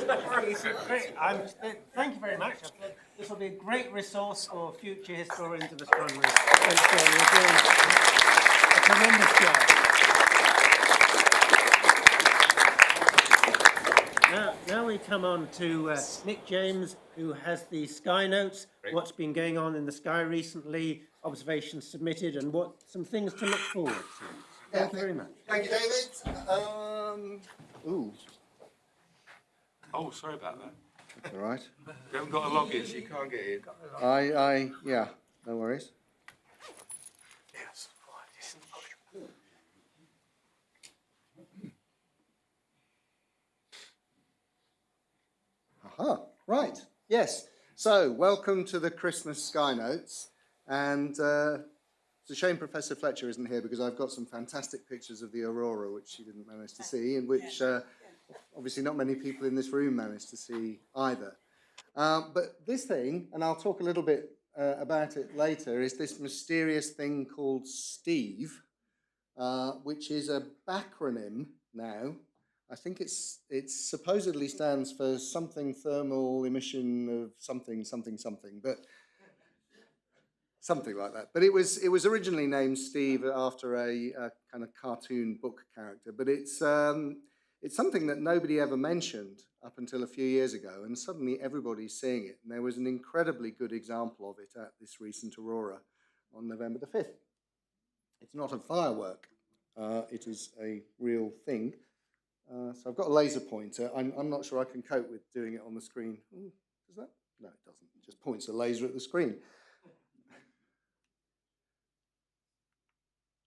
Great. Thank you very much. This will be a great resource for future historians of astronomy. Thanks, John. You're doing a tremendous job. Now we come on to Nick James, who has the sky notes, what's been going on in the sky recently, observations submitted, and some things to look forward to. Thank you very much. Thank you, David. Oh, sorry about that. That's all right. You haven't got a login, so you can't get in. Yeah, no worries. Yes. Aha, right. Yes. So, welcome to the Christmas Sky Notes. And it's a shame Professor Fletcher isn't here because I've got some fantastic pictures of the Aurora, which she didn't manage to see, and which obviously not many people in this room managed to see either. But this thing, and I'll talk a little bit about it later, is this mysterious thing called STEVE, which is a backronym now. I think it supposedly stands for something thermal emission of something, but something like that. But it was originally named Steve after a kind of cartoon book character, but it's something that nobody ever mentioned up until a few years ago, and suddenly everybody's seeing it. And there was an incredibly good example of it at this recent Aurora on November the 5th. It's not a firework. It is a real thing. So I've got a laser pointer. I'm not sure I can cope with doing it on the screen. Ooh, does that? No, it doesn't. It just points a laser at the screen.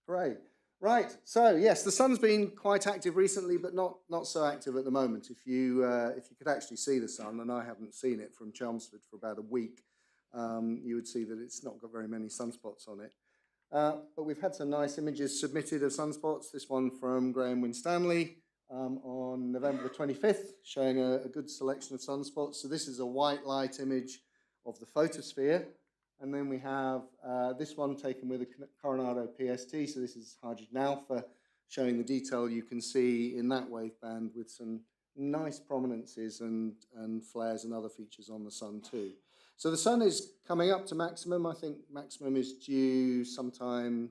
Hooray. Right, so yes, the sun's been quite active recently, but not so active at the moment. If you could actually see the sun, and I haven't seen it from Chelmsford for about a week, you would see that it's not got very many sunspots on it. But we've had some nice images submitted of sunspots. This one from Graham Winstanley on November the 25th, showing a good selection of sunspots. So this is a white light image of the photosphere. And then we have this one taken with a Coronado PST. So this is hydrogen alpha, showing the detail you can see in that waveband with some nice prominences and flares and other features on the sun too. So the sun is coming up to maximum. I think maximum is due sometime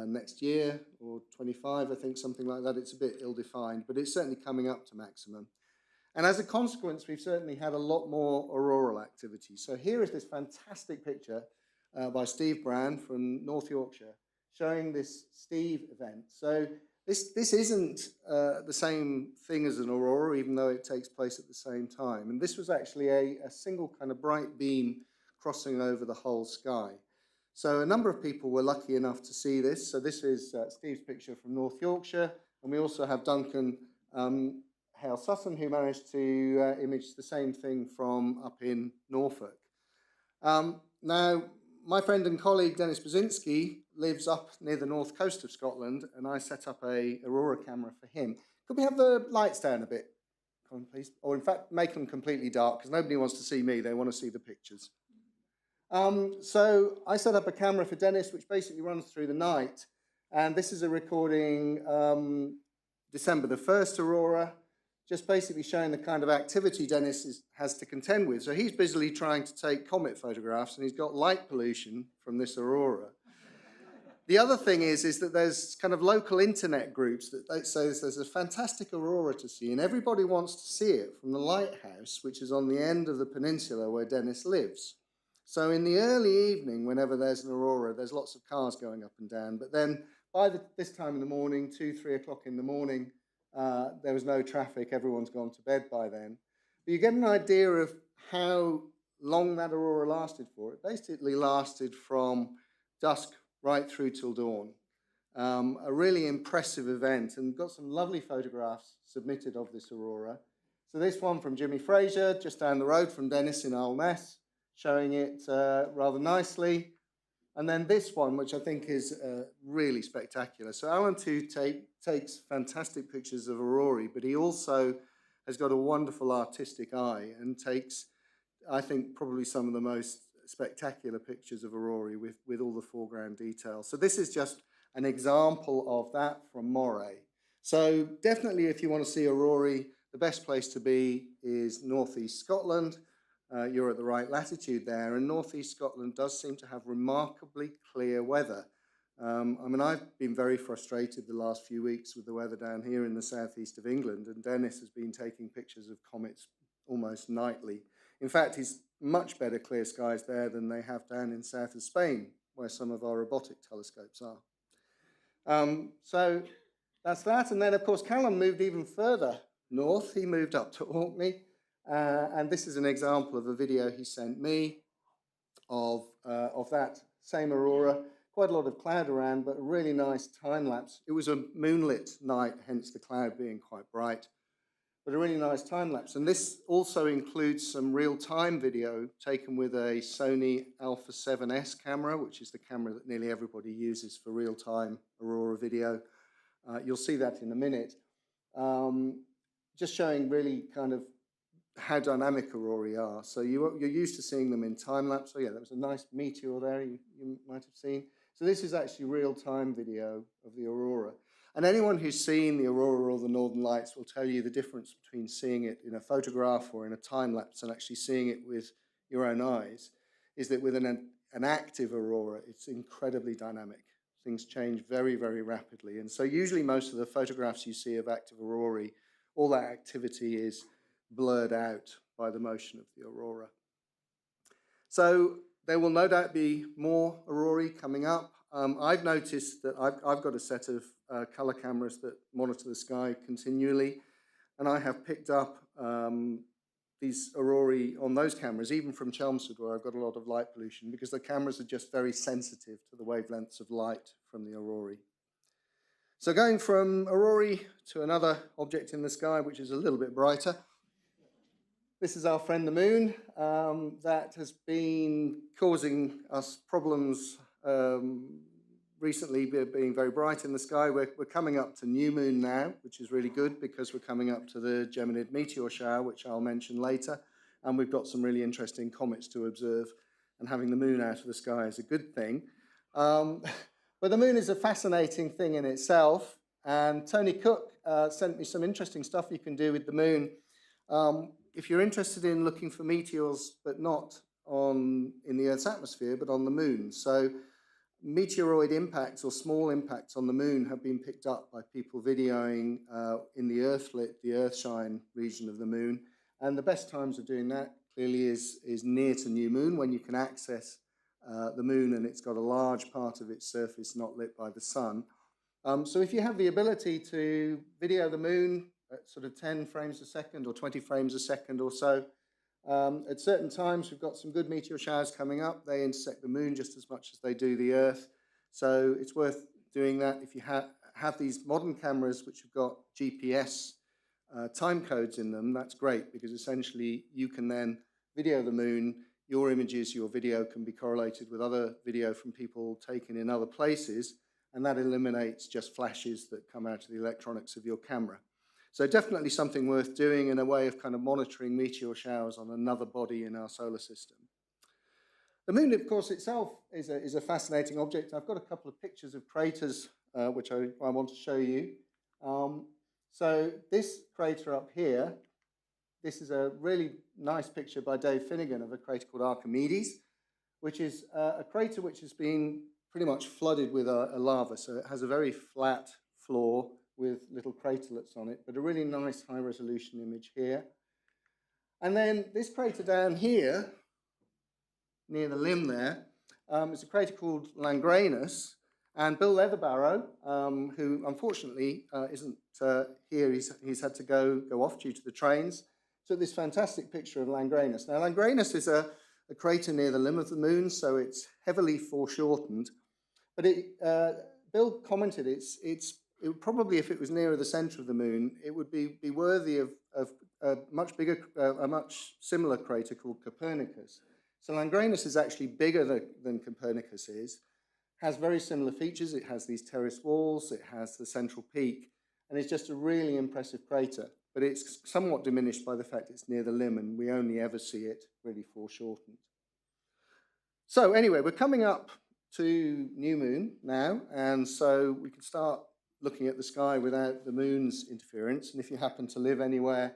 next year or 25, I think, something like that. It's a bit ill-defined, but it's certainly coming up to maximum. And as a consequence, we've certainly had a lot more auroral activity. So here is this fantastic picture by Steve Brand from North Yorkshire showing this Steve event. So this isn't the same thing as an aurora, even though it takes place at the same time. And this was actually a single kind of bright beam crossing over the whole sky. So a number of people were lucky enough to see this. So this is Steve's picture from North Yorkshire. And we also have Duncan Hale Sutton, who managed to image the same thing from up in Norfolk. Now, my friend and colleague Dennis Brzezinski lives up near the north coast of Scotland, and I set up a Aurora camera for him. Could we have the lights down a bit, Colin, please? Or in fact, make them completely dark, because nobody wants to see me, they want to see the pictures. So I set up a camera for Dennis, which basically runs through the night, and this is a recording December the 1st Aurora, just basically showing the kind of activity Dennis has to contend with. So he's busily trying to take comet photographs, and he's got light pollution from this aurora. The other thing is that there's kind of local internet groups that say there's a fantastic aurora to see, and everybody wants to see it from the lighthouse, which is on the end of the peninsula where Dennis lives. So in the early evening, whenever there's an aurora, there's lots of cars going up and down. But then by this time in the morning, 2, 3 o'clock in the morning, there was no traffic, everyone's gone to bed by then. But you get an idea of how long that aurora lasted for. It basically lasted from dusk right through till dawn. A really impressive event, and got some lovely photographs submitted of this aurora. So this one from Jimmy Fraser, just down the road from Dennis in Alness, showing it rather nicely. And then this one, which I think is really spectacular. So Alan too takes fantastic pictures of aurorae, but he also has got a wonderful artistic eye and takes, I think, probably some of the most spectacular pictures of aurorae with all the foreground detail. So this is just an example of that from Moray. So definitely if you want to see aurorae, the best place to be is northeast Scotland. You're at the right latitude there, and northeast Scotland does seem to have remarkably clear weather. I mean, I've been very frustrated the last few weeks with the weather down here in the southeast of England, and Dennis has been taking pictures of comets almost nightly. In fact, he's much better clear skies there than they have down in south of Spain, where some of our robotic telescopes are. So that's that. And then, of course, Callum moved even further north. He moved up to Orkney. And this is an example of a video he sent me of that same aurora. Quite a lot of cloud around, but a really nice time lapse. It was a moonlit night, hence the cloud being quite bright, but a really nice time lapse. And this also includes some real-time video taken with a Sony Alpha 7S camera, which is the camera that nearly everybody uses for real-time aurora video. You'll see that in a minute. Just showing really kind of how dynamic aurorae are. So you're used to seeing them in time lapse. Oh yeah, that was a nice meteor there you might have seen. So this is actually real-time video of the aurora. And anyone who's seen the aurora or the northern lights will tell you the difference between seeing it in a photograph or in a time lapse and actually seeing it with your own eyes is that with an active aurora, it's incredibly dynamic. Things change very, very rapidly. And so usually most of the photographs you see of active aurorae, all that activity is blurred out by the motion of the aurora. So there will no doubt be more aurorae coming up. I've noticed that I've got a set of colour cameras that monitor the sky continually, and I have picked up these aurorae on those cameras, even from Chelmsford, where I've got a lot of light pollution, because the cameras are just very sensitive to the wavelengths of light from the aurorae. So going from aurorae to another object in the sky, which is a little bit brighter. This is our friend the moon. That has been causing us problems recently, being very bright in the sky. We're coming up to new moon now, which is really good because we're coming up to the Geminid meteor shower, which I'll mention later. And we've got some really interesting comets to observe, and having the moon out of the sky is a good thing. But the moon is a fascinating thing in itself. And Tony Cook sent me some interesting stuff you can do with the moon. If you're interested in looking for meteors, but not in the Earth's atmosphere, but on the moon. So meteoroid impacts or small impacts on the moon have been picked up by people videoing in the Earthlit, the Earthshine region of the moon. And the best times of doing that clearly is near to new moon, when you can access the moon and it's got a large part of its surface not lit by the sun. So if you have the ability to video the moon at sort of 10 frames a second or 20 frames a second or so, at certain times we've got some good meteor showers coming up. They intersect the moon just as much as they do the Earth. So it's worth doing that. If you have these modern cameras which have got GPS time codes in them, that's great, because essentially you can then video the moon. Your images, your video can be correlated with other video from people taken in other places, and that eliminates just flashes that come out of the electronics of your camera. So definitely something worth doing in a way of kind of monitoring meteor showers on another body in our solar system. The moon, of course, itself is a fascinating object. I've got a couple of pictures of craters which I want to show you. So this crater up here, this is a really nice picture by Dave Finnegan of a crater called Archimedes, which is a crater which has been pretty much flooded with a lava. So it has a very flat floor with little craterlets on it, but a really nice high-resolution image here. And then this crater down here, near the limb there, is a crater called Langrenus. And Bill Leatherbarrow, who unfortunately isn't here, he's had to go off due to the trains, took this fantastic picture of Langrenus. Now, Langrenus is a crater near the limb of the moon, so it's heavily foreshortened. But Bill commented it would probably, if it was nearer the centre of the moon, it would be worthy of a much bigger, a much similar crater called Copernicus. So Langrenus is actually bigger than Copernicus is, has very similar features. It has these terraced walls, it has the central peak, and it's just a really impressive crater. But it's somewhat diminished by the fact it's near the limb, and we only ever see it really foreshortened. So anyway, we're coming up to new moon now, and so we can start looking at the sky without the moon's interference, and if you happen to live anywhere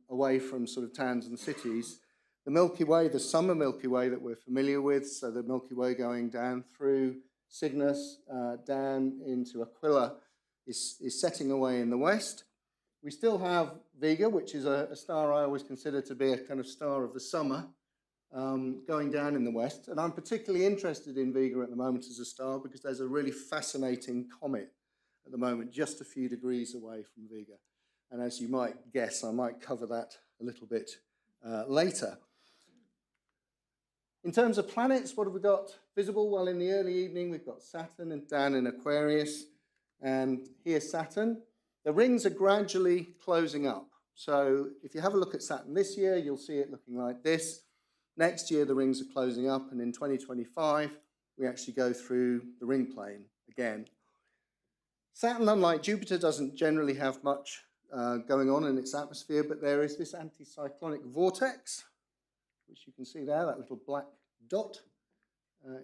away from sort of towns and cities, the Milky Way, the summer Milky Way that we're familiar with, so the Milky Way going down through Cygnus, down into Aquila, is setting away in the west. We still have Vega, which is a star I always consider to be a kind of star of the summer, going down in the west. And I'm particularly interested in Vega at the moment as a star because there's a really fascinating comet at the moment, just a few degrees away from Vega. And as you might guess, I might cover that a little bit later. In terms of planets, what have we got visible? Well, in the early evening, we've got Saturn and down in Aquarius, and here's Saturn. The rings are gradually closing up. So if you have a look at Saturn this year, you'll see it looking like this. Next year, the rings are closing up, and in 2025, we actually go through the ring plane again. Saturn, unlike Jupiter, doesn't generally have much going on in its atmosphere, but there is this anticyclonic vortex, which you can see there, that little black dot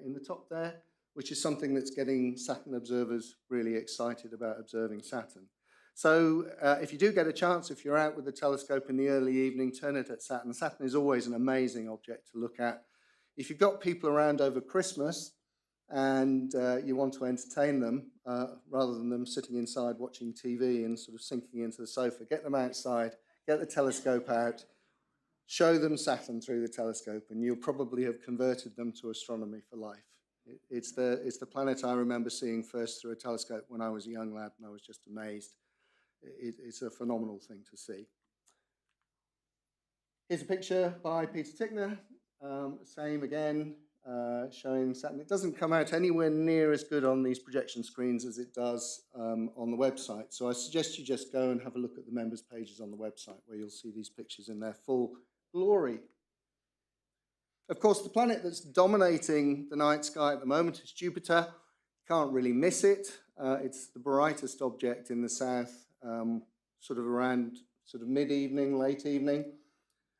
in the top there, which is something that's getting Saturn observers really excited about observing Saturn. So if you do get a chance, if you're out with the telescope in the early evening, turn it at Saturn. Saturn is always an amazing object to look at. If you've got people around over Christmas and you want to entertain them, rather than them sitting inside watching TV and sort of sinking into the sofa, get them outside, get the telescope out, show them Saturn through the telescope, and you'll probably have converted them to astronomy for life. It's the planet I remember seeing first through a telescope when I was a young lad, and I was just amazed. It's a phenomenal thing to see. Here's a picture by Peter Tickner, same again, showing Saturn. It doesn't come out anywhere near as good on these projection screens as it does on the website. So I suggest you just go and have a look at the members' pages on the website where you'll see these pictures in their full glory. Of course, the planet that's dominating the night sky at the moment is Jupiter. Can't really miss it. It's the brightest object in the south, sort of around mid-evening, late evening.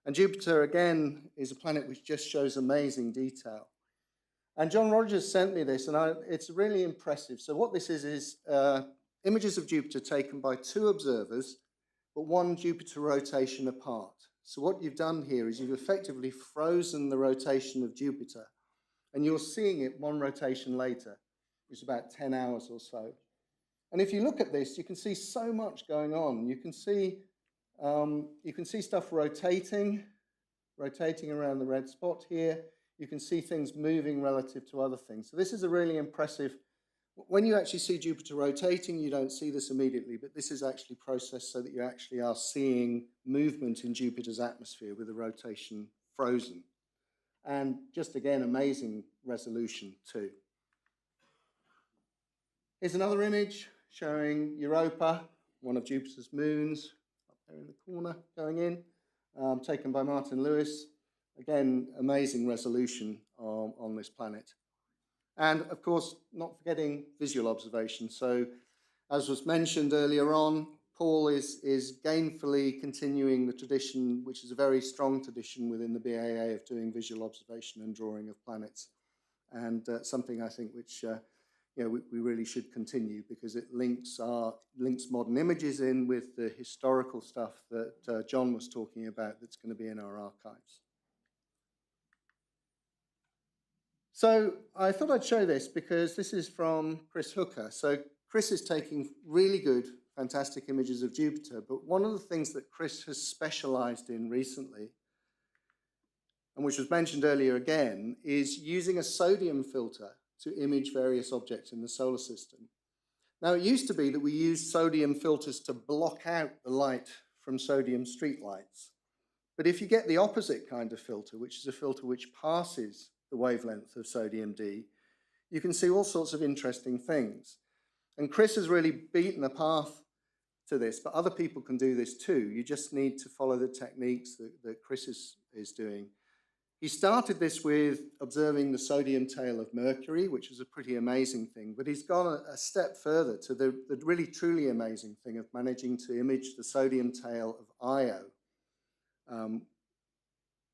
And Jupiter, again, is a planet which just shows amazing detail. And John Rogers sent me this, and it's really impressive. So what this is images of Jupiter taken by two observers, but one Jupiter rotation apart. So what you've done here is you've effectively frozen the rotation of Jupiter, and you're seeing it one rotation later, which is about 10 hours or so. And if you look at this, you can see so much going on. You can see stuff rotating around the red spot here. You can see things moving relative to other things. So this is a really impressive. When you actually see Jupiter rotating, you don't see this immediately, but this is actually processed so that you actually are seeing movement in Jupiter's atmosphere with the rotation frozen. And just again, amazing resolution too. Here's another image showing Europa, one of Jupiter's moons, up there in the corner going in, taken by Martin Lewis. Again, amazing resolution on this planet. And of course, not forgetting visual observation. So as was mentioned earlier on, Paul is gainfully continuing the tradition, which is a very strong tradition within the BAA of doing visual observation and drawing of planets. And something I think which we really should continue, because it links modern images in with the historical stuff that John was talking about that's going to be in our archives. So I thought I'd show this because this is from Chris Hooker. So Chris is taking really good, fantastic images of Jupiter, but one of the things that Chris has specialized in recently, and which was mentioned earlier again, is using a sodium filter to image various objects in the solar system. Now, it used to be that we used sodium filters to block out the light from sodium streetlights. But if you get the opposite kind of filter, which is a filter which passes the wavelength of sodium D, you can see all sorts of interesting things. And Chris has really beaten a path to this, but other people can do this too. You just need to follow the techniques that Chris is doing. He started this with observing the sodium tail of Mercury, which is a pretty amazing thing, but he's gone a step further to the really truly amazing thing of managing to image the sodium tail of Io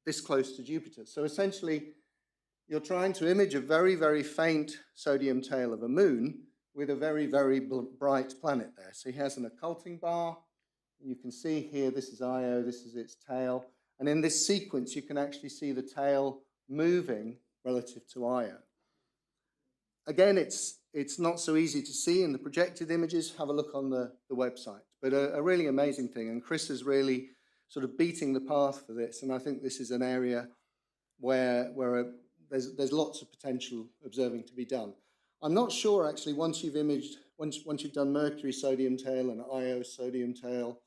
this close to Jupiter. So essentially, you're trying to image a very, very faint sodium tail of a moon, with a very, very bright planet there. So he has an occulting bar. You can see here, this is Io, this is its tail. And in this sequence, you can actually see the tail moving relative to Io. Again, it's not so easy to see in the projected images. Have a look on the website. But a really amazing thing. And Chris is really sort of beating the path for this. And I think this is an area where there's lots of potential observing to be done. I'm not sure, actually, once you've done Mercury sodium tail and Io sodium tail,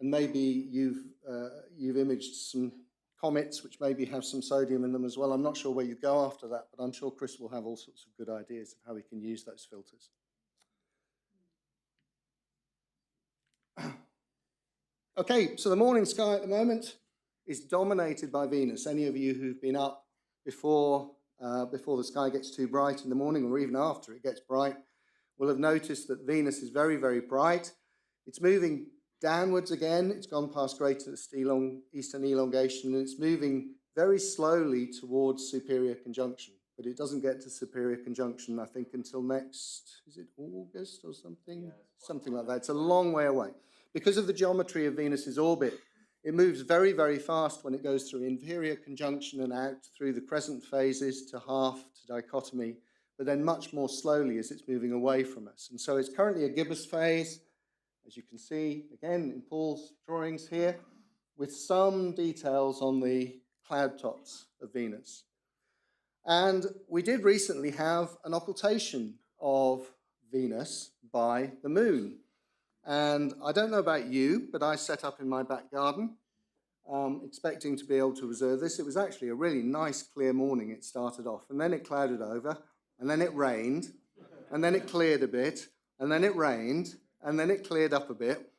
and maybe you've imaged some comets which maybe have some sodium in them as well. I'm not sure where you go after that, but I'm sure Chris will have all sorts of good ideas of how we can use those filters. Okay, so the morning sky at the moment is dominated by Venus. Any of you who've been up before the sky gets too bright in the morning, or even after it gets bright, will have noticed that Venus is very, very bright. It's moving downwards again. It's gone past greatest eastern elongation, and it's moving very slowly towards superior conjunction. But it doesn't get to superior conjunction, I think, until next, is it August or something? Yeah, something like that. It's a long way away. Because of the geometry of Venus's orbit, it moves very, very fast when it goes through inferior conjunction and out through the crescent phases to half, to dichotomy, but then much more slowly as it's moving away from us. And so it's currently a gibbous phase, as you can see, again, in Paul's drawings here, with some details on the cloud tops of Venus. And we did recently have an occultation of Venus by the moon. And I don't know about you, but I set up in my back garden, expecting to be able to observe this. It was actually a really nice, clear morning. It started off, and then it clouded over, and then it rained, and then it cleared a bit, and then it rained, and then it cleared up a bit.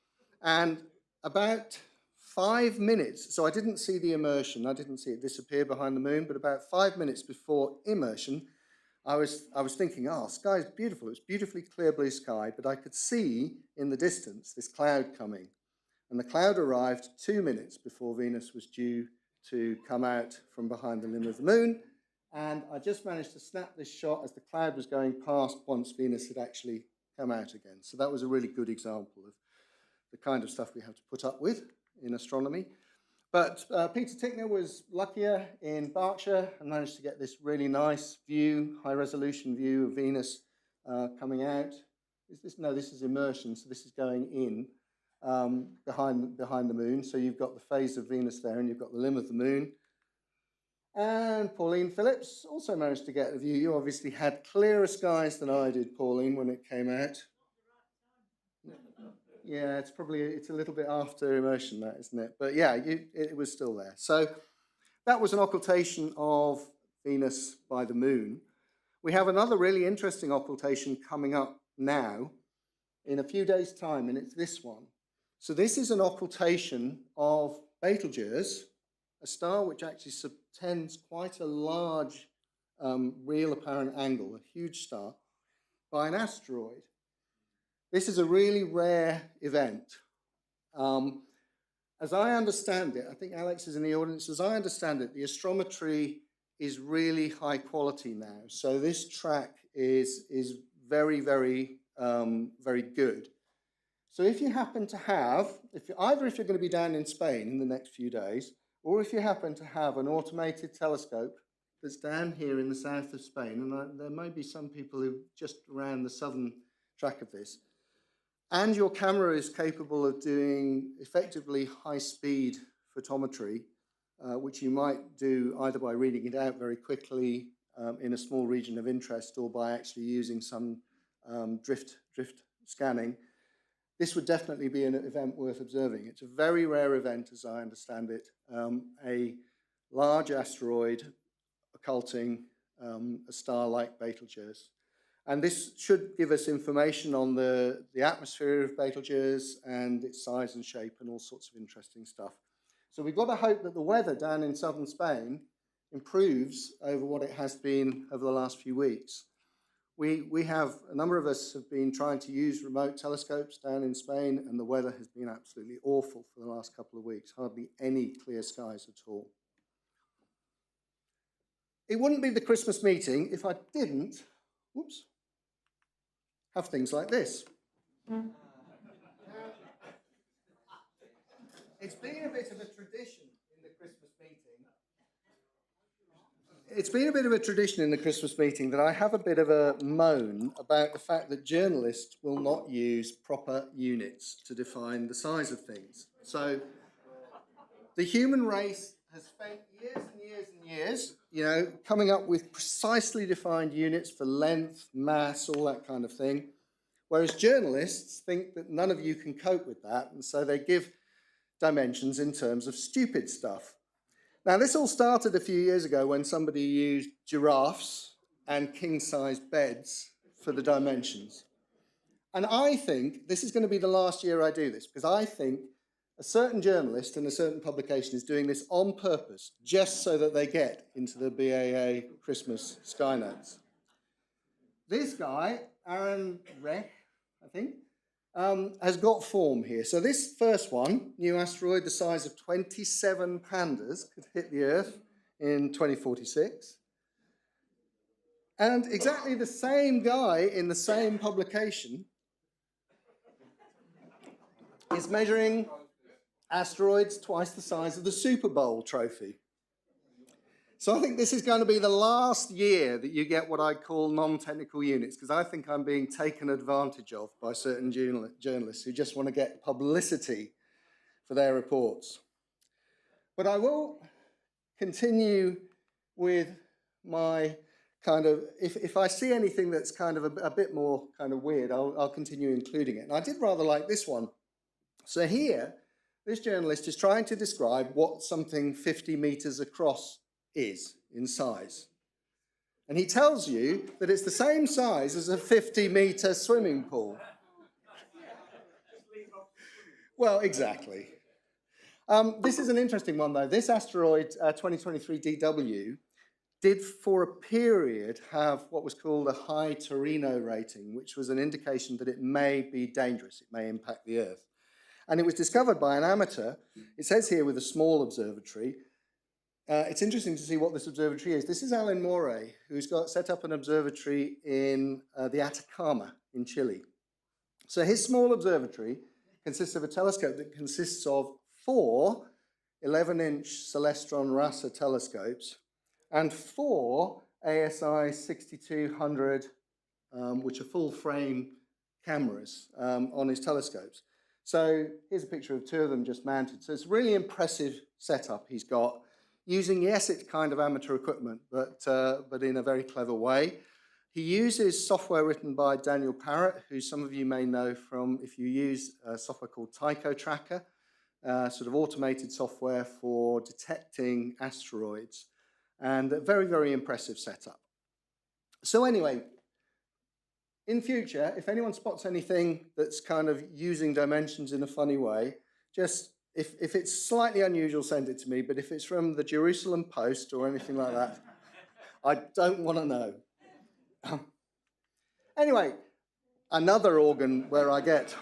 And about 5 minutes, so I didn't see the immersion, I didn't see it disappear behind the moon, but about 5 minutes before immersion, I was thinking, oh, sky's beautiful. It was beautifully clear blue sky, but I could see in the distance this cloud coming. And the cloud arrived 2 minutes before Venus was due to come out from behind the limb of the moon. And I just managed to snap this shot as the cloud was going past once Venus had actually come out again. So that was a really good example of the kind of stuff we have to put up with in astronomy. But Peter Tickner was luckier in Berkshire and managed to get this really nice view, high-resolution view of Venus coming out. This is immersion, so this is going in behind the moon. So you've got the phase of Venus there, and you've got the limb of the moon. And Pauline Phillips also managed to get a view. You obviously had clearer skies than I did, Pauline, when it came out. Yeah, it's a little bit after immersion, that, isn't it? But yeah, it was still there. So that was an occultation of Venus by the moon. We have another really interesting occultation coming up now in a few days' time, and it's this one. So this is an occultation of Betelgeuse, a star which actually subtends quite a large real apparent angle, a huge star, by an asteroid. This is a really rare event. As I understand it, I think Alex is in the audience, as I understand it, the astrometry is really high quality now. So this track is very, very, very good. So if you happen to have, either if you're going to be down in Spain in the next few days, or if you happen to have an automated telescope that's down here in the south of Spain, and there may be some people who just around the southern track of this, and your camera is capable of doing effectively high-speed photometry, which you might do either by reading it out very quickly in a small region of interest or by actually using some drift scanning, this would definitely be an event worth observing. It's a very rare event, as I understand it, a large asteroid occulting a star like Betelgeuse. And this should give us information on the atmosphere of Betelgeuse and its size and shape and all sorts of interesting stuff. So we've got to hope that the weather down in southern Spain improves over what it has been over the last few weeks. We have, a number of us have been trying to use remote telescopes down in Spain, and the weather has been absolutely awful for the last couple of weeks, hardly any clear skies at all. It wouldn't be the Christmas meeting if I didn't, have things like this. It's been a bit of a tradition in the Christmas meeting. It's been a bit of a tradition in the Christmas meeting that I have a bit of a moan about the fact that journalists will not use proper units to define the size of things. So the human race has spent years and years and years, you know, coming up with precisely defined units for length, mass, all that kind of thing. Whereas journalists think that none of you can cope with that, and so they give dimensions in terms of stupid stuff. Now, this all started a few years ago when somebody used giraffes and king-size beds for the dimensions. And I think this is going to be the last year I do this, because I think a certain journalist in a certain publication is doing this on purpose, just so that they get into the BAA Christmas sky notes. This guy, Aaron Rech, I think, has got form here. So this first one, new asteroid the size of 27 pandas, could hit the Earth in 2046. And exactly the same guy in the same publication is measuring asteroids twice the size of the Super Bowl trophy. So I think this is going to be the last year that you get what I call non-technical units, because I think I'm being taken advantage of by certain journalists who just want to get publicity for their reports. But I will continue with my kind of, if I see anything that's kind of a bit more kind of weird, I'll continue including it. And I did rather like this one. So here, this journalist is trying to describe what something 50 meters across is in size. And he tells you that it's the same size as a 50-meter swimming pool. Well, exactly. This is an interesting one, though. This asteroid, 2023 DW, did for a period have what was called a high Torino rating, which was an indication that it may be dangerous, it may impact the Earth. And it was discovered by an amateur, it says here with a small observatory. It's interesting to see what this observatory is. This is Alan Moray, who's set up an observatory in the Atacama in Chile. So his small observatory consists of a telescope that consists of 4 11-inch Celestron Rasa telescopes and 4 ASI 6200, which are full-frame cameras on his telescopes. So here's a picture of 2 of them just mounted. So it's a really impressive setup he's got, using, yes, it's kind of amateur equipment, but in a very clever way. He uses software written by Daniel Parrott, who some of you may know from if you use a software called Tycho Tracker, sort of automated software for detecting asteroids, and a very, very impressive setup. So anyway, in future, if anyone spots anything that's kind of using dimensions in a funny way, just, if it's slightly unusual, send it to me, but if it's from the Jerusalem Post or anything like that, I don't want to know. Anyway, another organ where I get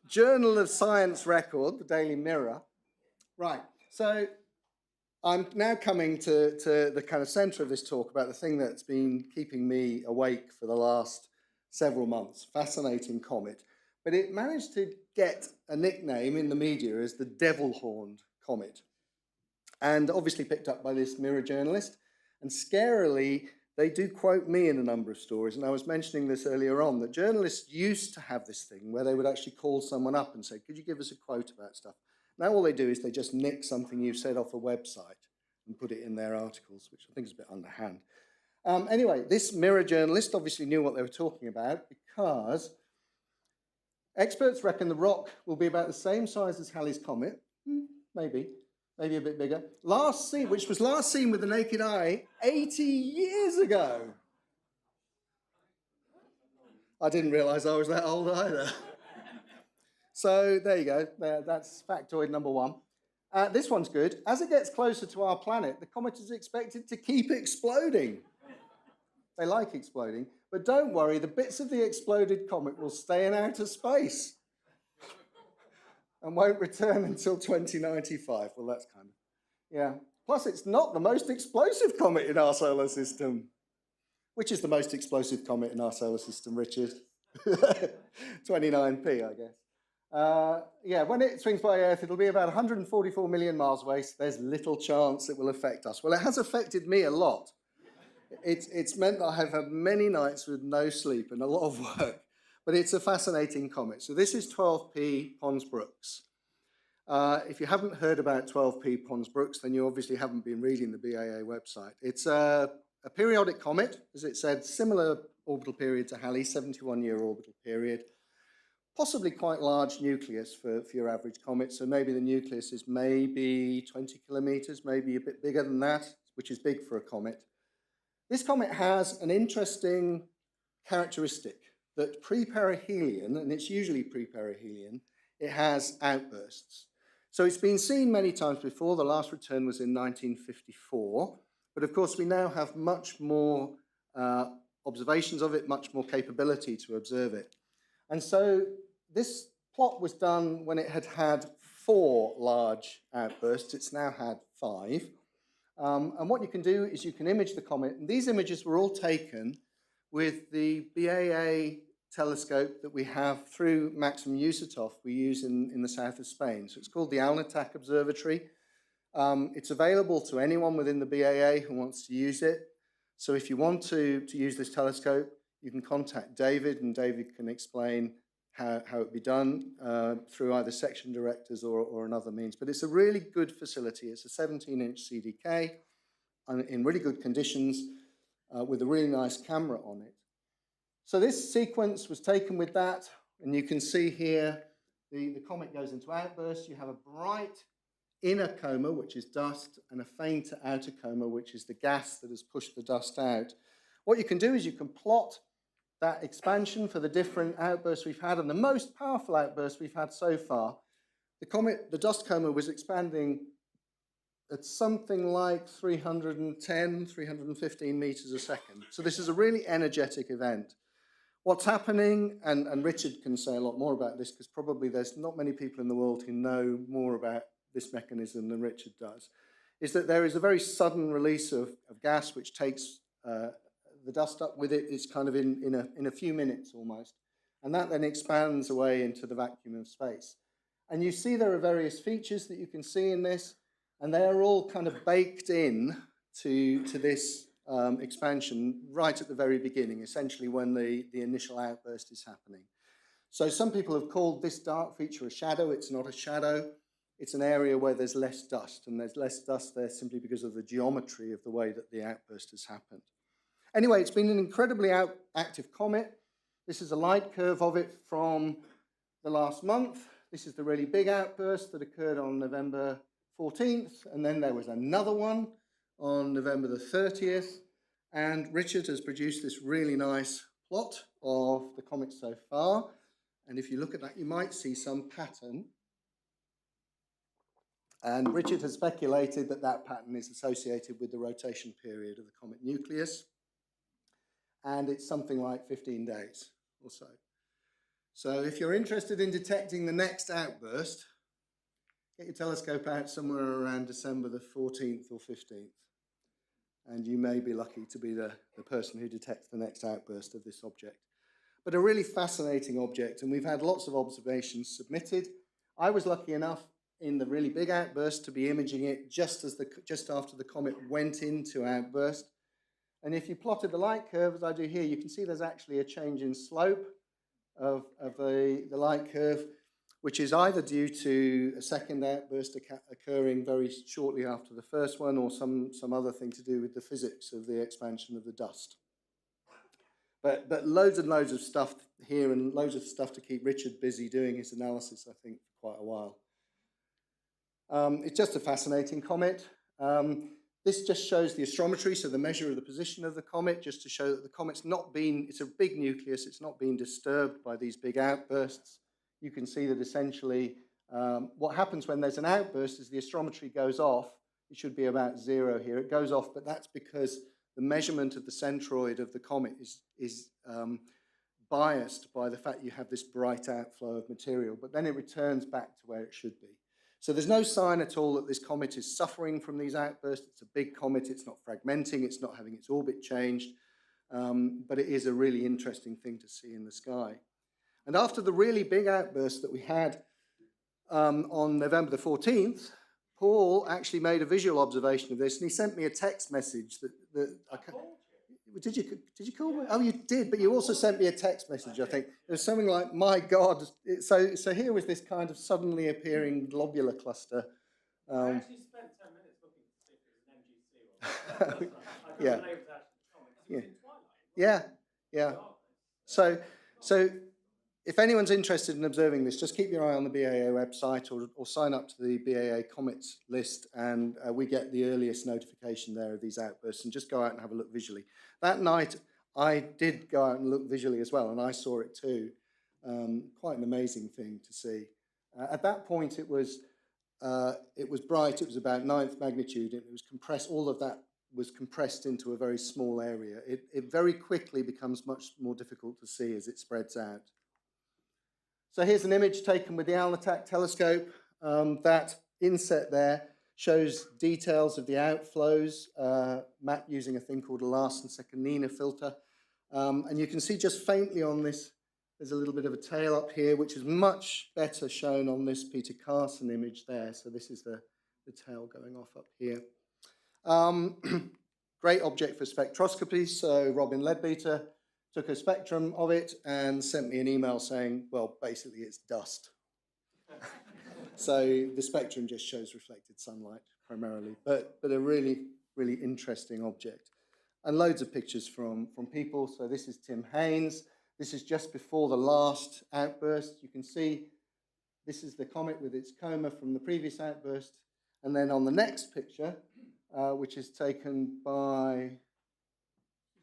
Journal of Science Record, the Daily Mirror. Right, so I'm now coming to the kind of centre of this talk about the thing that's been keeping me awake for the last several months. Fascinating comet. But it managed to get a nickname in the media as the devil-horned comet. And obviously picked up by this Mirror journalist. And scarily, they do quote me in a number of stories. And I was mentioning this earlier on, that journalists used to have this thing where they would actually call someone up and say, could you give us a quote about stuff? Now all they do is they just nick something you've said off a website and put it in their articles, which I think is a bit underhand. Anyway, this Mirror journalist obviously knew what they were talking about, because experts reckon the rock will be about the same size as Halley's Comet, maybe a bit bigger, which was last seen with the naked eye 80 years ago. I didn't realise I was that old either. So there you go, that's factoid number 1. This one's good. As it gets closer to our planet, the comet is expected to keep exploding. They like exploding, but don't worry, the bits of the exploded comet will stay in outer space and won't return until 2095. Well, that's kind of, yeah. Plus, it's not the most explosive comet in our solar system. Which is the most explosive comet in our solar system, Richard? 29P, I guess. Yeah, when it swings by Earth, it'll be about 144 million miles away, so there's little chance it will affect us. Well, it has affected me a lot. It's meant that I have had many nights with no sleep and a lot of work, but it's a fascinating comet. So this is 12P Pons Brooks. If you haven't heard about 12P Pons Brooks, then you obviously haven't been reading the BAA website. It's a periodic comet, as it said, similar orbital period to Halley, 71-year orbital period. Possibly quite large nucleus for your average comet, so maybe the nucleus is maybe 20 kilometers, maybe a bit bigger than that, which is big for a comet. This comet has an interesting characteristic that pre-perihelion, and it's usually pre-perihelion, it has outbursts. So it's been seen many times before. The last return was in 1954. But of course, we now have much more observations of it, much more capability to observe it. And so this plot was done when it had had 4 large outbursts. It's now had 5. And what you can do is you can image the comet. And these images were all taken with the BAA telescope that we have through Maxim Yusutov we use in the south of Spain. So it's called the Alnitak Observatory. It's available to anyone within the BAA who wants to use it. So if you want to use this telescope, you can contact David, and David can explain how it be done through either section directors or another means. But it's a really good facility. It's a 17-inch CDK in really good conditions with a really nice camera on it. So this sequence was taken with that, and you can see here the comet goes into outbursts. You have a bright inner coma, which is dust, and a faint outer coma, which is the gas that has pushed the dust out. What you can do is you can plot that expansion for the different outbursts we've had, and the most powerful outburst we've had so far, the dust coma was expanding at something like 310, 315 meters a second. So this is a really energetic event. What's happening, and Richard can say a lot more about this, because probably there's not many people in the world who know more about this mechanism than Richard does, is that there is a very sudden release of gas which takes the dust up with it. It's kind of in a few minutes almost. And that then expands away into the vacuum of space. And you see there are various features that you can see in this, and they are all kind of baked in to this expansion right at the very beginning, essentially when the initial outburst is happening. So some people have called this dark feature a shadow. It's not a shadow. It's an area where there's less dust, and there's less dust there simply because of the geometry of the way that the outburst has happened. Anyway, it's been an incredibly active comet. This is a light curve of it from the last month. This is the really big outburst that occurred on November 14th, and then there was another one on November the 30th, and Richard has produced this really nice plot of the comet so far, and if you look at that, you might see some pattern, and Richard has speculated that that pattern is associated with the rotation period of the comet nucleus, and it's something like 15 days or so. So if you're interested in detecting the next outburst, get your telescope out somewhere around December the 14th or 15th. And you may be lucky to be the person who detects the next outburst of this object. But a really fascinating object, and we've had lots of observations submitted. I was lucky enough in the really big outburst to be imaging it just after the comet went into outburst. And if you plotted the light curve, as I do here, you can see there's actually a change in slope of the light curve, which is either due to a second outburst occurring very shortly after the first one, or some other thing to do with the physics of the expansion of the dust. But loads and loads of stuff here, and loads of stuff to keep Richard busy doing his analysis, I think, for quite a while. It's just a fascinating comet. This just shows the astrometry, so the measure of the position of the comet, just to show that the comet's not been, it's a big nucleus, it's not been disturbed by these big outbursts. You can see that essentially what happens when there's an outburst is the astrometry goes off. It should be about 0 here. It goes off, but that's because the measurement of the centroid of the comet is biased by the fact you have this bright outflow of material, but then it returns back to where it should be. So there's no sign at all that this comet is suffering from these outbursts. It's a big comet, it's not fragmenting, it's not having its orbit changed, but it is a really interesting thing to see in the sky. And after the really big outburst that we had on November the 14th, Paul actually made a visual observation of this, and he sent me a text message that I can't, did you call me? Oh, you did, but you also sent me a text message, I think. It was something like, my God. So here was this kind of suddenly appearing globular cluster. I actually spent 10 minutes looking to see if it was an MGC or something. I Yeah. don't know if it was actually Comet, because it was in twilight. Yeah. So if anyone's interested in observing this, just keep your eye on the BAA website or sign up to the BAA Comets list, and we get the earliest notification there of these outbursts, and just go out and have a look visually. That night, I did go out and look visually as well, and I saw it too. Quite an amazing thing to see. At that point, it was bright. It was about 9th magnitude. It was compressed. All of that was compressed into a very small area. It very quickly becomes much more difficult to see as it spreads out. So here's an image taken with the Alnitak telescope. That inset there shows details of the outflows, mapped using a thing called a Larsen-Secondina filter. And you can see just faintly on this, there's a little bit of a tail up here, which is much better shown on this Peter Carson image there. So this is the tail going off up here. Great object for spectroscopy. So Robin Leadbeater took a spectrum of it and sent me an email saying, well, basically it's dust. So the spectrum just shows reflected sunlight primarily, but a really, really interesting object. And loads of pictures from people. So this is Tim Haynes. This is just before the last outburst. You can see this is the comet with its coma from the previous outburst. And then on the next picture, which is taken by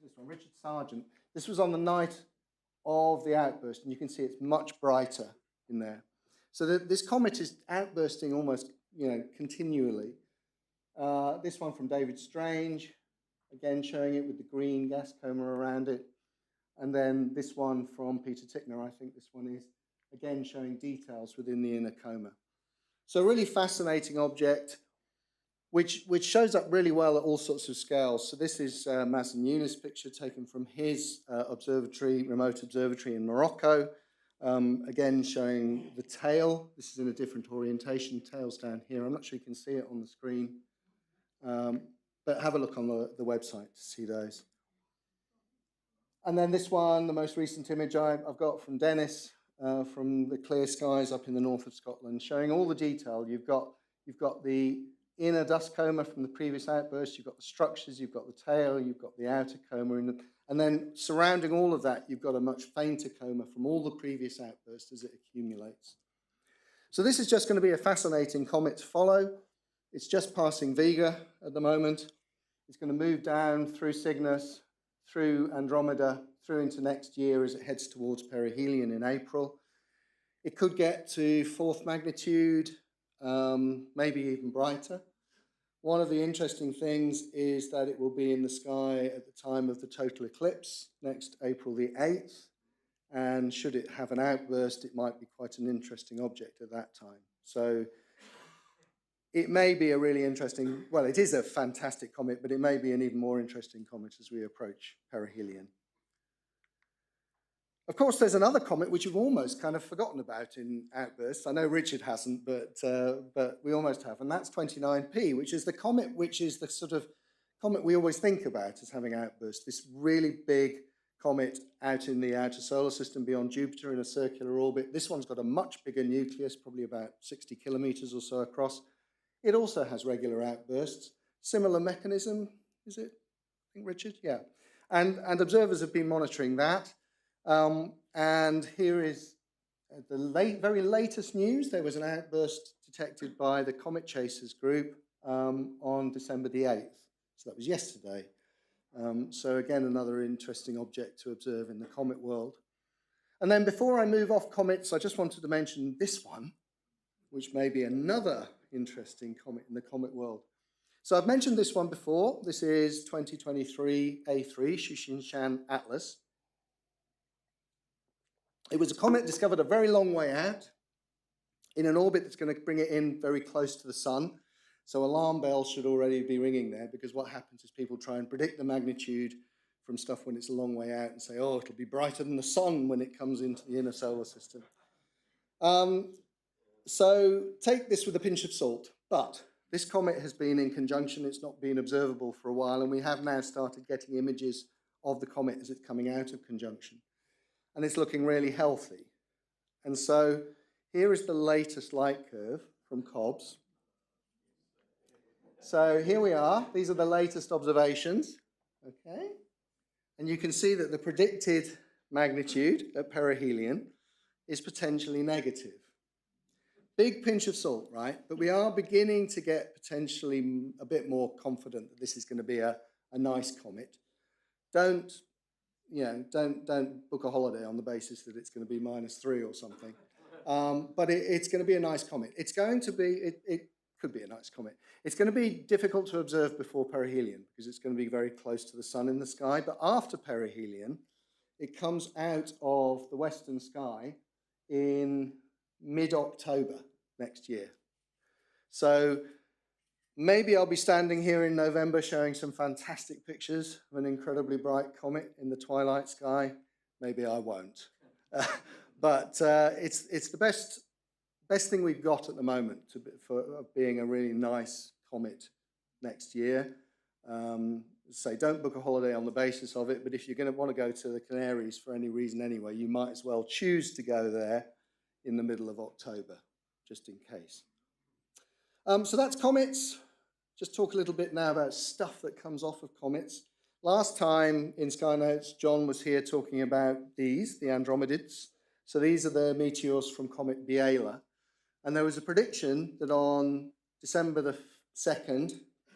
this one, Richard Sargent. This was on the night of the outburst, and you can see it's much brighter in there. So this comet is outbursting almost, continually. This one from David Strange, again showing it with the green gas coma around it. And then this one from Peter Tickner, I think this one is, again showing details within the inner coma. So a really fascinating object, which shows up really well at all sorts of scales. So this is Mazen Yunus' picture taken from his remote observatory in Morocco. Again, showing the tail. This is in a different orientation. Tail's down here. I'm not sure you can see it on the screen. But have a look on the website to see those. And then this one, the most recent image I've got from Dennis, from the clear skies up in the north of Scotland, showing all the detail. You've got the inner dust coma from the previous outburst, you've got the structures, you've got the tail, you've got the outer coma, and then surrounding all of that, you've got a much fainter coma from all the previous outbursts as it accumulates. So this is just going to be a fascinating comet to follow. It's just passing Vega at the moment. It's going to move down through Cygnus, through Andromeda, through into next year as it heads towards perihelion in April. It could get to 4th magnitude, maybe even brighter. One of the interesting things is that it will be in the sky at the time of the total eclipse, next April the 8th. And should it have an outburst, it might be quite an interesting object at that time. So it may be a really interesting, well, it is a fantastic comet, but it may be an even more interesting comet as we approach perihelion. Of course, there's another comet which we've almost kind of forgotten about in outbursts. I know Richard hasn't, but we almost have, and that's 29P, which is the comet which is the sort of comet we always think about as having outbursts, this really big comet out in the outer solar system beyond Jupiter in a circular orbit. This one's got a much bigger nucleus, probably about 60 kilometers or so across. It also has regular outbursts. Similar mechanism, is it? I think, Richard? Yeah. And observers have been monitoring that. And here is the very latest news. There was an outburst detected by the Comet Chasers group on December the 8th. So that was yesterday. So again, another interesting object to observe in the comet world. And then before I move off comets, I just wanted to mention this one, which may be another interesting comet in the comet world. So I've mentioned this one before. This is 2023 A3, Tsuchinshan-ATLAS. It was a comet discovered a very long way out. in an orbit that's going to bring it in very close to the sun. So alarm bells should already be ringing there, because what happens is people try and predict the magnitude from stuff when it's a long way out and say, oh, it'll be brighter than the sun when it comes into the inner solar system. So take this with a pinch of salt, but this comet has been in conjunction, it's not been observable for a while, and we have now started getting images of the comet as it's coming out of conjunction. And it's looking really healthy. And so here is the latest light curve from COBS. So here we are, these are the latest observations, okay? And you can see that the predicted magnitude at perihelion is potentially negative. Big pinch of salt, right? But we are beginning to get potentially a bit more confident that this is going to be a nice comet. Don't book a holiday on the basis that it's going to be -3 or something. But it's going to be a nice comet. It's going to be, it could be a nice comet. It's going to be difficult to observe before perihelion because it's going to be very close to the sun in the sky. But after perihelion, it comes out of the western sky in mid-October next year. So maybe I'll be standing here in November showing some fantastic pictures of an incredibly bright comet in the twilight sky. Maybe I won't. But it's the best thing we've got at the moment for being a really nice comet next year. So don't book a holiday on the basis of it, but if you're going to want to go to the Canaries for any reason anyway, you might as well choose to go there in the middle of October, just in case. So that's comets. Just talk a little bit now about stuff that comes off of comets. Last time in Sky Notes, John was here talking about these, the Andromedids. So these are the meteors from Comet Biela. And there was a prediction that on December the 2nd,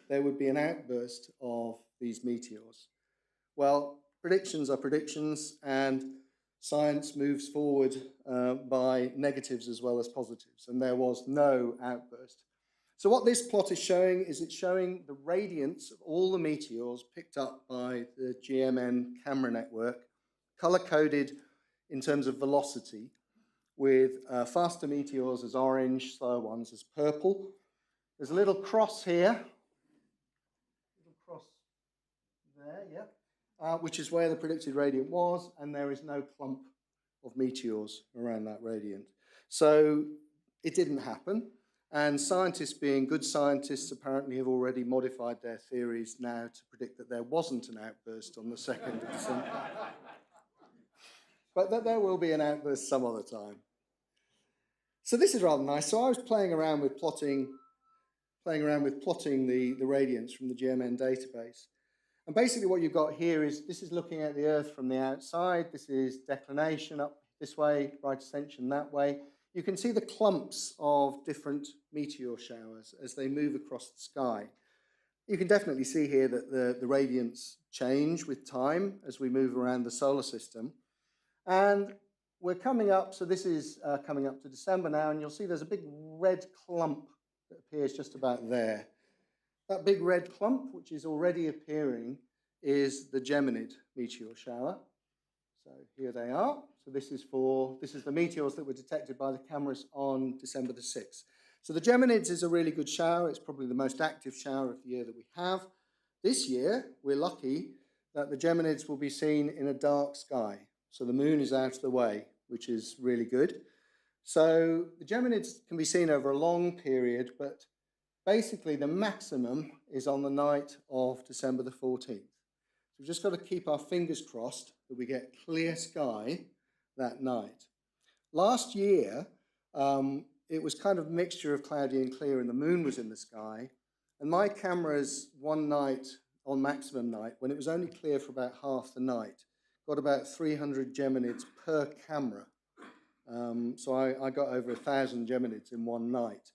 there would be an outburst of these meteors. Well, predictions are predictions, and science moves forward by negatives as well as positives, and there was no outburst. So what this plot is showing is it's showing the radiance of all the meteors picked up by the GMN camera network, color-coded in terms of velocity, with faster meteors as orange, slower ones as purple. There's a little cross here, little cross there, yeah, which is where the predicted radiant was, and there is no clump of meteors around that radiant. So it didn't happen, and scientists, being good scientists, apparently have already modified their theories now to predict that there wasn't an outburst on the 2nd of December. But that there will be an outburst some other time. So this is rather nice. So I was playing around with plotting the radiance from the GMN database. And basically what you've got here is, this is looking at the Earth from the outside. This is declination up this way, right ascension that way. You can see the clumps of different meteor showers as they move across the sky. You can definitely see here that the radiance change with time as we move around the solar system. And we're coming up, so this is coming up to December now, and you'll see there's a big red clump that appears just about there. That big red clump, which is already appearing, is the Geminid meteor shower. So here they are. So this is the meteors that were detected by the cameras on December the 6th. So the Geminids is a really good shower. It's probably the most active shower of the year that we have. This year, we're lucky that the Geminids will be seen in a dark sky. So the moon is out of the way, which is really good. So the Geminids can be seen over a long period, but basically the maximum is on the night of December the 14th. So we've just got to keep our fingers crossed that we get clear sky that night. Last year, it was kind of a mixture of cloudy and clear, and the moon was in the sky. And my cameras one night, on maximum night, when it was only clear for about half the night, got about 300 Geminids per camera. So I got over 1,000 Geminids in one night.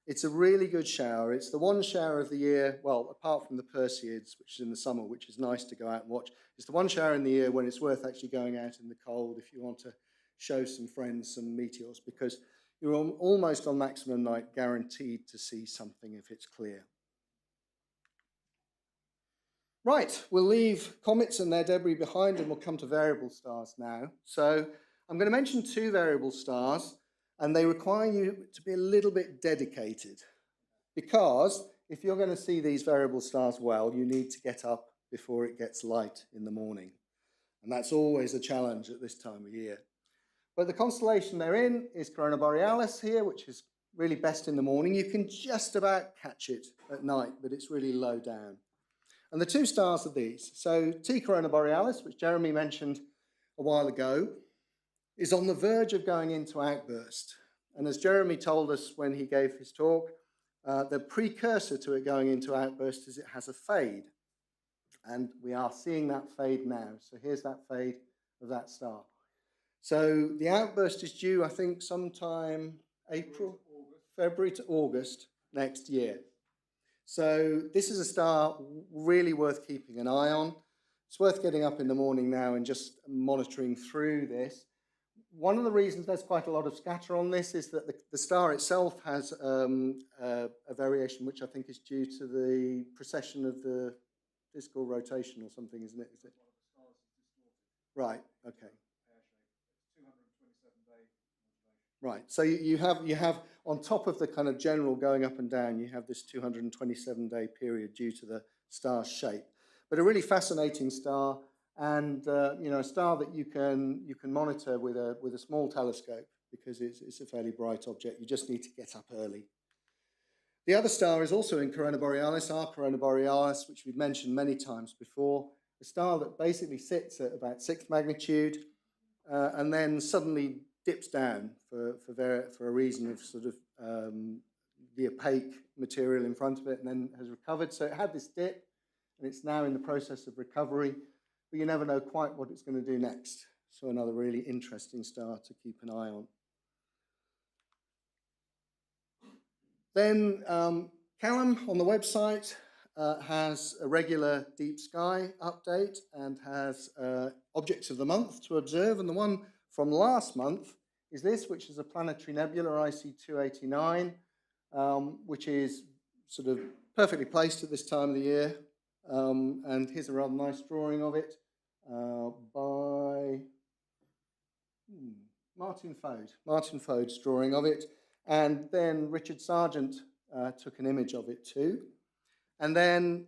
It's a really good shower. It's the one shower of the year, well, apart from the Perseids, which is in the summer, which is nice to go out and watch. It's the one shower in the year when it's worth actually going out in the cold if you want to show some friends some meteors, because you're almost on maximum night guaranteed to see something if it's clear. Right, we'll leave comets and their debris behind, and we'll come to variable stars now. So I'm going to mention two variable stars. And they require you to be a little bit dedicated, because if you're going to see these variable stars well, you need to get up before it gets light in the morning. And that's always a challenge at this time of year. But the constellation they're in is Corona Borealis here, which is really best in the morning. You can just about catch it at night, but it's really low down. And the two stars are these. So T Corona Borealis, which Jeremy mentioned a while ago, is on the verge of going into outburst. And as Jeremy told us when he gave his talk, the precursor to it going into outburst is it has a fade. And we are seeing that fade now. So here's that fade of that star. So the outburst is due, I think, sometime February to August next year. So this is a star really worth keeping an eye on. It's worth getting up in the morning now and just monitoring through this. One of the reasons there's quite a lot of scatter on this is that the star itself has a variation which I think is due to the precession of the discal rotation or something, isn't it? Is it? Right, okay. Right, so you have on top of the kind of general going up and down, you have this 227-day period due to the star's shape. But a really fascinating star, and you know, a star that you can monitor with a small telescope, because it's a fairly bright object. You just need to get up early. The other star is also in Corona Borealis, our Corona Borealis, which we've mentioned many times before. A star that basically sits at about 6th magnitude and then suddenly dips down for a reason of sort of the opaque material in front of it, and then has recovered. So it had this dip, and it's now in the process of recovery, but you never know quite what it's going to do next. So another really interesting star to keep an eye on. Then Callum on the website has a regular deep sky update and has objects of the month to observe. And the one from last month is this, which is a planetary nebula, IC 289, which is sort of perfectly placed at this time of the year. And here's a rather nice drawing of it by Martin Fode. Martin Fode's drawing of it. And then Richard Sargent took an image of it too. And then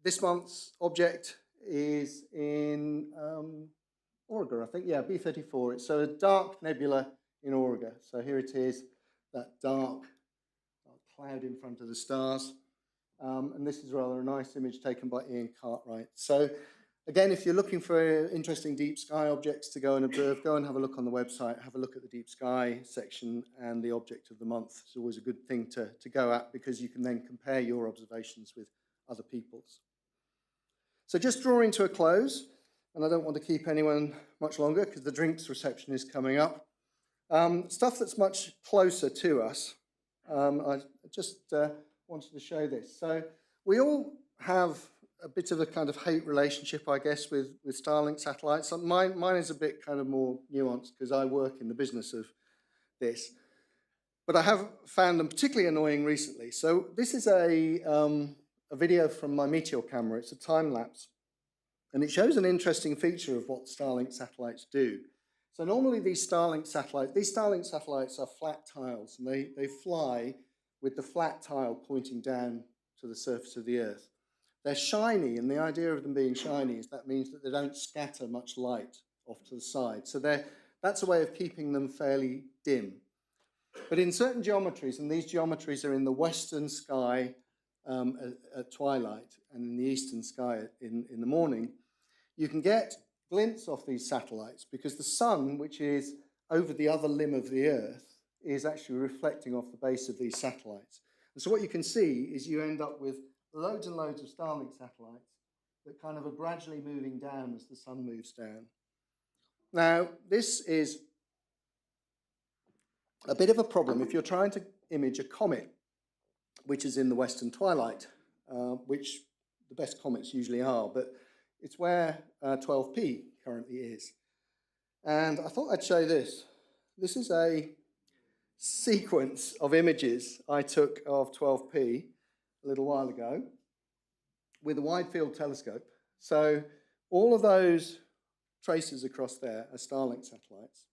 this month's object is in Aurora, I think, yeah, B34. It's a dark nebula in Aurora. So here it is, that dark cloud in front of the stars. And this is rather a nice image taken by Ian Cartwright. So again, if you're looking for interesting deep sky objects to go and observe, go and have a look on the website, have a look at the deep sky section and the object of the month. It's always a good thing to go at, because you can then compare your observations with other people's. So just drawing to a close, and I don't want to keep anyone much longer because the drinks reception is coming up. Stuff that's much closer to us. I just wanted to show this. So we all have a bit of a kind of hate relationship, I guess, with Starlink satellites. Mine is a bit kind of more nuanced because I work in the business of this. But I have found them particularly annoying recently. So this is a video from my Meteor camera. It's a time lapse. And it shows an interesting feature of what Starlink satellites do. So normally these Starlink satellites are flat tiles, and they fly with the flat tile pointing down to the surface of the Earth. They're shiny, and the idea of them being shiny is that means that they don't scatter much light off to the side. So that's a way of keeping them fairly dim. But in certain geometries, and these geometries are in the western sky at twilight and in the eastern sky in the morning, you can get glints off these satellites because the sun, which is over the other limb of the Earth, is actually reflecting off the base of these satellites. And so what you can see is you end up with loads and loads of Starlink satellites that kind of are gradually moving down as the sun moves down. Now, this is a bit of a problem if you're trying to image a comet, which is in the western twilight, which the best comets usually are, but it's where 12P currently is. And I thought I'd show this. This is a sequence of images I took of 12P a little while ago with a wide field telescope. So all of those traces across there are Starlink satellites.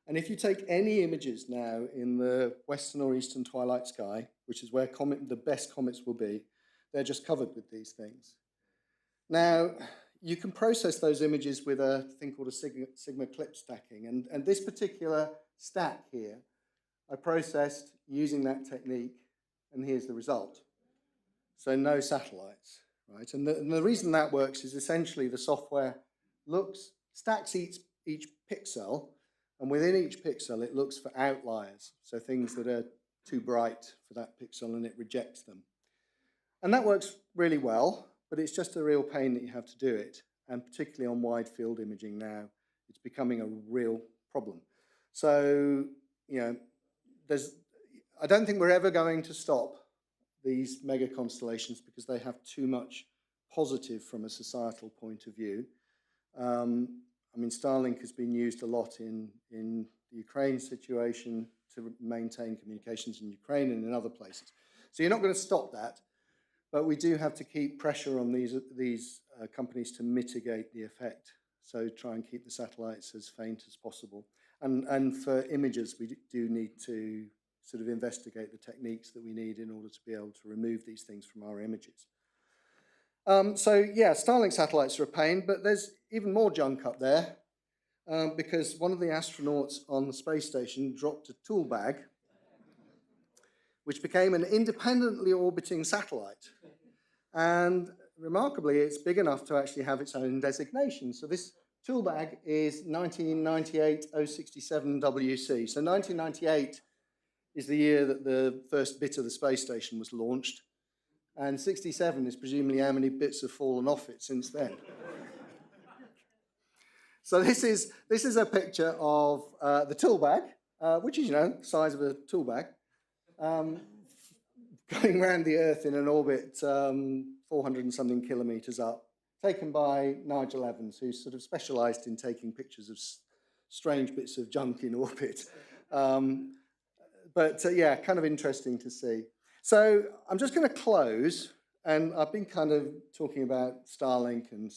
And if you take any images now in the western or eastern twilight sky, which is where the best comets will be, they're just covered with these things. Now, you can process those images with a thing called a sigma clip stacking. And this particular stack here, I processed using that technique, and here's the result. So no satellites, right? And the reason that works is essentially the software stacks each pixel, and within each pixel it looks for outliers, so things that are too bright for that pixel, and it rejects them. And that works really well, but it's just a real pain that you have to do it, and particularly on wide field imaging now, it's becoming a real problem. So, you know, I don't think we're ever going to stop these mega constellations because they have too much positive from a societal point of view. I mean, Starlink has been used a lot in the Ukraine situation to maintain communications in Ukraine and in other places. So you're not going to stop that, but we do have to keep pressure on these companies to mitigate the effect. So try and keep the satellites as faint as possible. And for images, we do need to sort of investigate the techniques that we need in order to be able to remove these things from our images. So yeah, Starlink satellites are a pain, but there's even more junk up there because one of the astronauts on the space station dropped a toolbag, which became an independently orbiting satellite. And remarkably, it's big enough to actually have its own designation. So this toolbag is 1998 067 WC. So 1998 is the year that the first bit of the space station was launched. And 67 is presumably how many bits have fallen off it since then. So this is a picture of the toolbag, which is, you know, the size of a toolbag, going around the Earth in an orbit 400 and something kilometres up, taken by Nigel Evans, who's sort of specialised in taking pictures of strange bits of junk in orbit. Yeah, kind of interesting to see. So I'm just going to close, and I've been kind of talking about Starlink and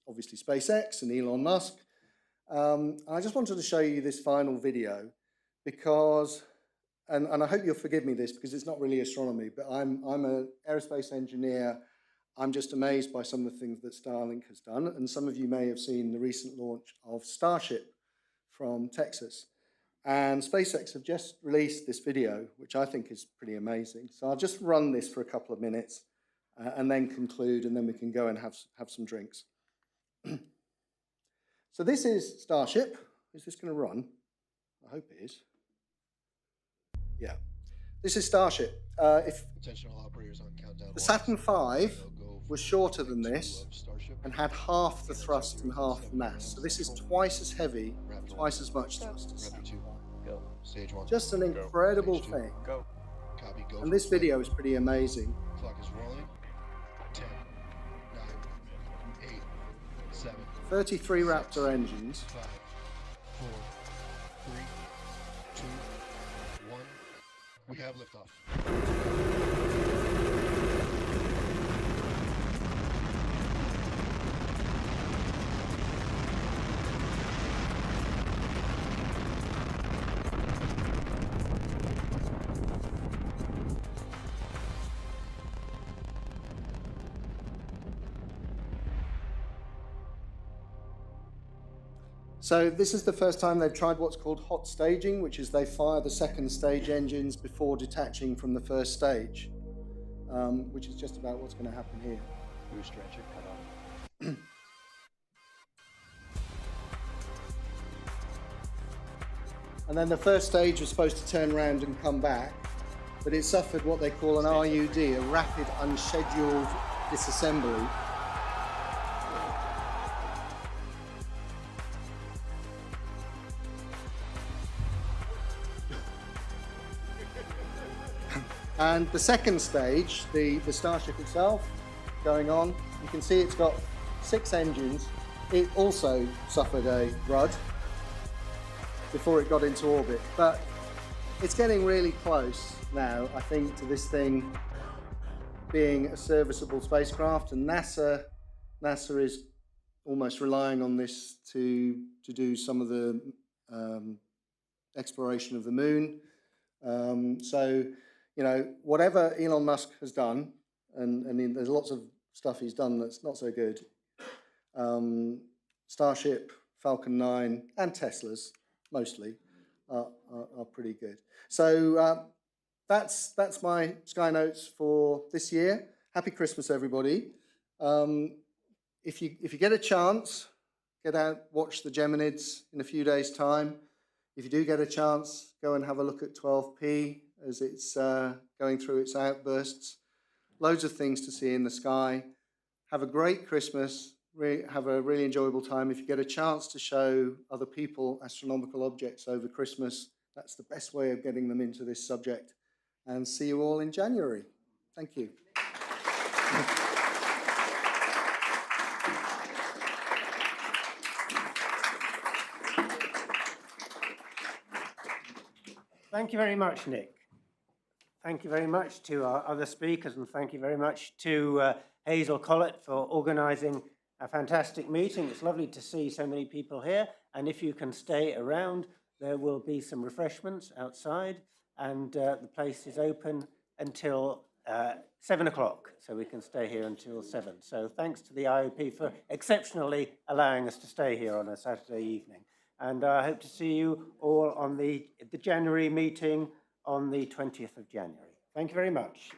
obviously SpaceX and Elon Musk. I just wanted to show you this final video because, and I hope you'll forgive me this because it's not really astronomy, but I'm an aerospace engineer. I'm just amazed by some of the things that Starlink has done, and some of you may have seen the recent launch of Starship from Texas. And SpaceX have just released this video, which I think is pretty amazing. So I'll just run this for a couple of minutes and then conclude, and then we can go and have some drinks. So this is Starship. Is this going to run? I hope it is. Yeah. This is Starship. Attention all operators on countdown. The Saturn V was shorter than this and had half the thrust and half the mass. So this is twice as heavy, twice as much thrust as Saturn V. Go. Stage one. Just an incredible thing. Go. Copy. Go. And this video is pretty amazing. Clock is rolling. 10, 9, 8, 7, 33 Raptor engines. 5, 4, 3, 2, 1. We have liftoff. So this is the first time they've tried what's called hot staging, which is they fire the second stage engines before detaching from the first stage, which is just about what's going to happen here. Boost stretcher cut off. And then the first stage was supposed to turn around and come back, but it suffered what they call an RUD, a rapid unscheduled disassembly. And the second stage, the Starship itself, going on, you can see it's got 6 engines. It also suffered a RUD before it got into orbit. But it's getting really close now, I think, to this thing being a serviceable spacecraft. And NASA is almost relying on this to do some of the exploration of the moon. So, you know, whatever Elon Musk has done, and there's lots of stuff he's done that's not so good. Starship, Falcon 9, and Teslas, mostly, are pretty good. So that's my Sky Notes for this year. Happy Christmas, everybody. If you get a chance, get out, watch the Geminids in a few days' time. If you do get a chance, go and have a look at 12P as it's going through its outbursts. Loads of things to see in the sky. Have a great Christmas. Have a really enjoyable time. If you get a chance to show other people astronomical objects over Christmas, that's the best way of getting them into this subject. And see you all in January. Thank you. Thank you very much, Nick. Thank you very much to our other speakers, and thank you very much to Hazel Collett for organising a fantastic meeting. It's lovely to see so many people here, and if you can stay around, there will be some refreshments outside, and the place is open until 7 o'clock, so we can stay here until 7. So thanks to the IOP for exceptionally allowing us to stay here on a Saturday evening. And I hope to see you all on the January meeting on the 20th of January. Thank you very much.